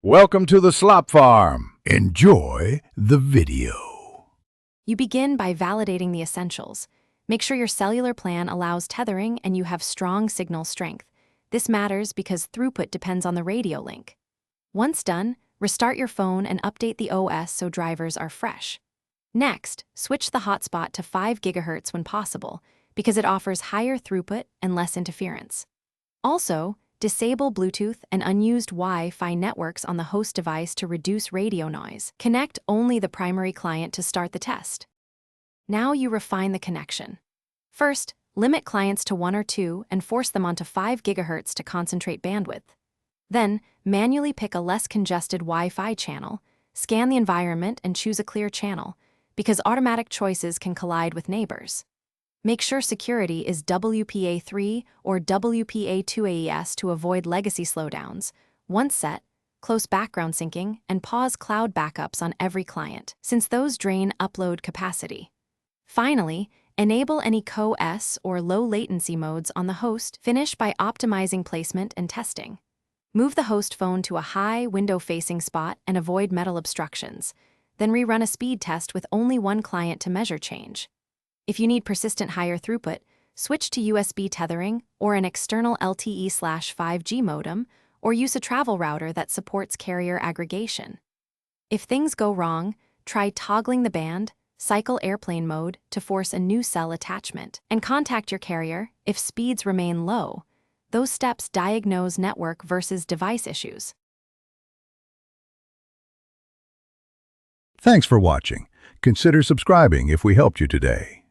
Welcome to the Slop Farm. Enjoy the video. You begin by validating the essentials. Make sure your cellular plan allows tethering and you have strong signal strength. This matters because throughput depends on the radio link. Once done, restart your phone and update the OS so drivers are fresh. Next, switch the hotspot to 5 GHz when possible because it offers higher throughput and less interference. Also, disable Bluetooth and unused Wi-Fi networks on the host device to reduce radio noise. Connect only the primary client to start the test. Now you refine the connection. First, limit clients to 1 or 2 and force them onto 5 GHz to concentrate bandwidth. Then, manually pick a less congested Wi-Fi channel, scan the environment and choose a clear channel, because automatic choices can collide with neighbors. Make sure security is WPA3 or WPA2 to avoid legacy slowdowns. Once set, close background syncing and pause cloud backups on every client, since those drain upload capacity. Finally, enable any co-S or low latency modes on the host. Finish by optimizing placement and testing. Move the host phone to a high window-facing spot and avoid metal obstructions. Then rerun a speed test with only one client to measure change. If you need persistent higher throughput, switch to USB tethering or an external LTE/5G modem, or use a travel router that supports carrier aggregation. If things go wrong, try toggling the band, cycle airplane mode to force a new cell attachment, and contact your carrier if speeds remain low. Those steps diagnose network versus device issues. Thanks for watching. Consider subscribing if we helped you today.